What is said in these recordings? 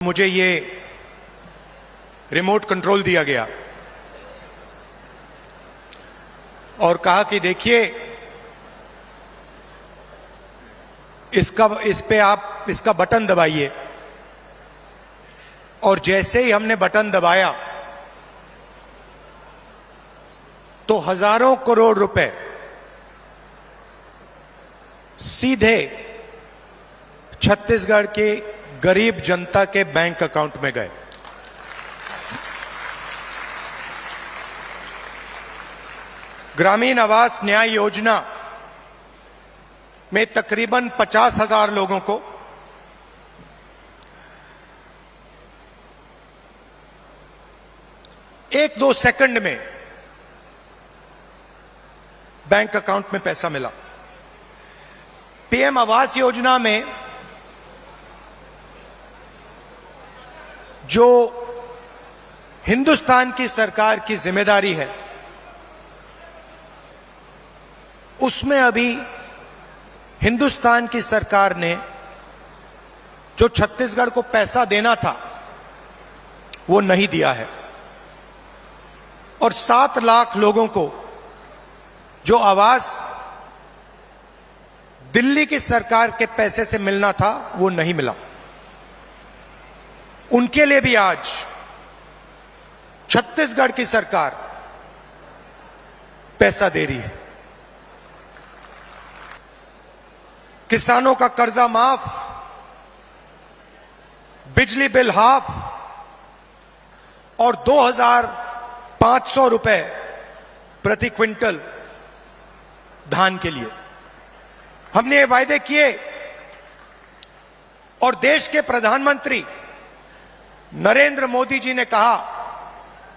मुझे ये remote control दिया गया और कहा कि देखिए इस पे आप इसका बटन दबाइए। और जैसे ही हमने बटन दबाया तो हजारों करोड़ रुपए सीधे छत्तीसगढ़ के गरीब जनता के बैंक अकाउंट में गए। ग्रामीण आवास न्याय योजना में तकरीबन 50,000 लोगों को एक दो सेकंड में बैंक अकाउंट में पैसा मिला। पीएम आवास योजना में जो हिंदुस्तान की सरकार की जिम्मेदारी है उसमें अभी हिंदुस्तान की सरकार ने जो छत्तीसगढ़ को पैसा देना था वो नहीं दिया है। और 7 लाख लोगों को जो आवास दिल्ली की सरकार के पैसे से मिलना था वो नहीं मिला। उनके लिए भी आज छत्तीसगढ़ की सरकार पैसा दे रही है। किसानों का कर्जा माफ, बिजली बिल हाफ और 2,500 रुपए प्रति क्विंटल धान के लिए हमने ये वायदे किए। और देश के प्रधानमंत्री नरेंद्र मोदी जी ने कहा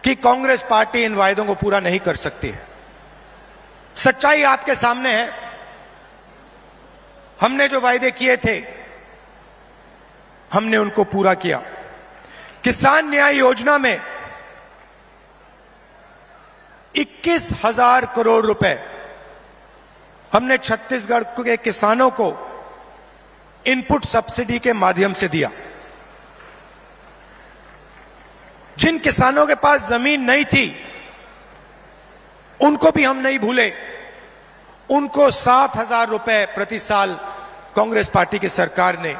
कि कांग्रेस पार्टी इन वायदों को पूरा नहीं कर सकती है। सच्चाई आपके सामने है। हमने जो वायदे किए थे हमने उनको पूरा किया। किसान न्याय योजना में 21,000 करोड़ रुपए हमने छत्तीसगढ़ के किसानों को इनपुट सब्सिडी के माध्यम से दिया। जिन किसानों के पास जमीन नहीं थी उनको भी हम नहीं भूले। उनको 7,000 रुपए प्रति साल कांग्रेस पार्टी की सरकार ने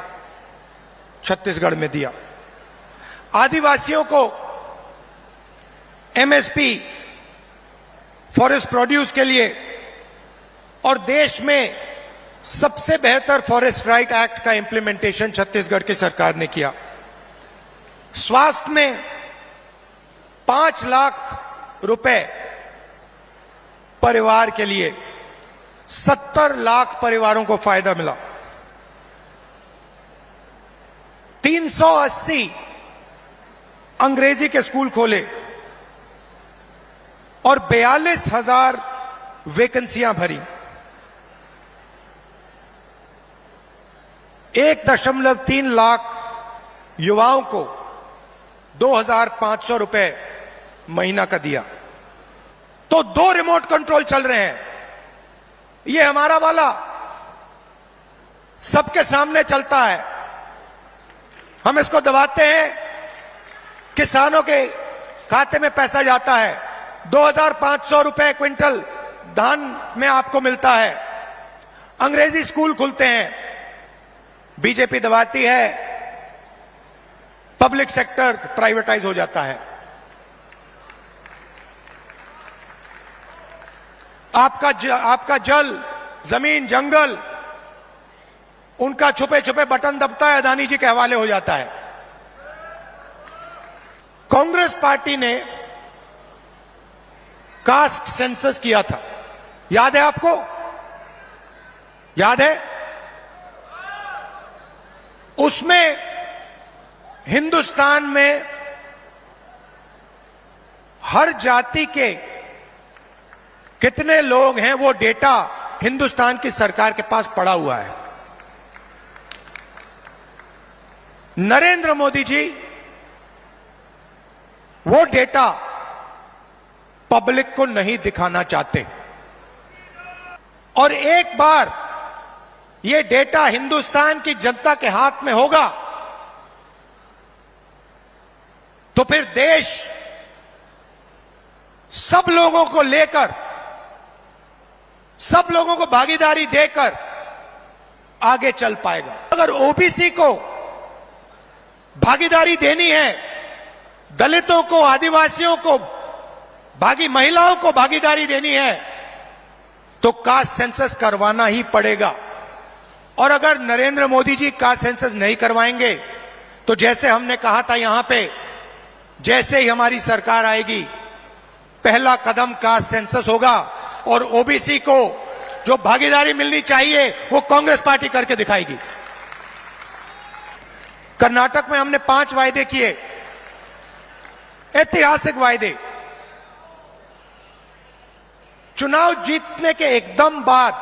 छत्तीसगढ़ में दिया। आदिवासियों को एमएसपी फॉरेस्ट प्रोड्यूस के लिए और देश में सबसे बेहतर फॉरेस्ट राइट एक्ट का इंप्लीमेंटेशन छत्तीसगढ़ की सरकार ने किया। स्वास्थ्य में 5 लाख रुपए परिवार के लिए 70 लाख परिवारों को फायदा मिला। 380 अंग्रेजी के स्कूल खोले और 42,000 वैकेंसियां भरी। 1.3 लाख युवाओं को 2,500 रुपए महीना का दिया। तो 2 रिमोट कंट्रोल चल रहे हैं। ये हमारा वाला सबके सामने चलता है। हम इसको दबाते हैं, किसानों के खाते में पैसा जाता है। 2,500 रुपए क्विंटल धान में आपको मिलता है। अंग्रेजी स्कूल खुलते हैं, बीजेपी दबाती है, पब्लिक सेक्टर प्राइवेटाइज हो जाता है। आपका जल, जमीन, जंगल उनका छुपे छुपे बटन दबता है, अदानी जी के हवाले हो जाता है। कांग्रेस पार्टी ने कास्ट सेंसस किया था, याद है आपको? याद है? उसमें हिंदुस्तान में हर जाति के कितने लोग हैं वो डेटा हिंदुस्तान की सरकार के पास पड़ा हुआ है। नरेंद्र मोदी जी वो डेटा पब्लिक को नहीं दिखाना चाहते। और एक बार ये डेटा हिंदुस्तान की जनता के हाथ में होगा तो फिर देश सब लोगों को लेकर, सब लोगों को भागीदारी देकर आगे चल पाएगा। अगर ओबीसी को भागीदारी देनी है, दलितों को, आदिवासियों को, महिलाओं को भागीदारी देनी है, तो कास्ट सेंसस करवाना ही पड़ेगा। और अगर नरेंद्र मोदी जी कास्ट सेंसस नहीं करवाएंगे तो जैसे हमने कहा था यहां पे, जैसे ही हमारी सरकार आएगी पहला कदम कास्ट सेंसस होगा और ओबीसी को जो भागीदारी मिलनी चाहिए वो कांग्रेस पार्टी करके दिखाएगी। कर्नाटक में हमने 5 वायदे किए, ऐतिहासिक वायदे। चुनाव जीतने के एकदम बाद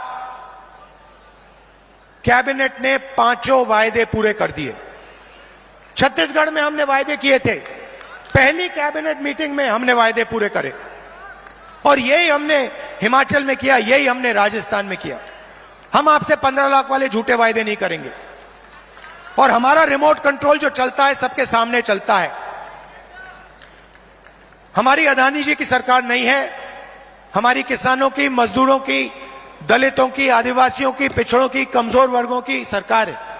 कैबिनेट ने 5 वायदे पूरे कर दिए। छत्तीसगढ़ में हमने वायदे किए थे, पहली कैबिनेट मीटिंग में हमने वायदे पूरे करे, और यही हमने हिमाचल में किया, यही हमने राजस्थान में किया। हम आपसे 15 लाख वाले झूठे वायदे नहीं करेंगे, और हमारा रिमोट कंट्रोल जो चलता है सबके सामने चलता है। हमारी अदानी जी की सरकार नहीं है, हमारी किसानों की, मजदूरों की, दलितों की, आदिवासियों की, पिछड़ों की, कमजोर वर्गों की सरकार है।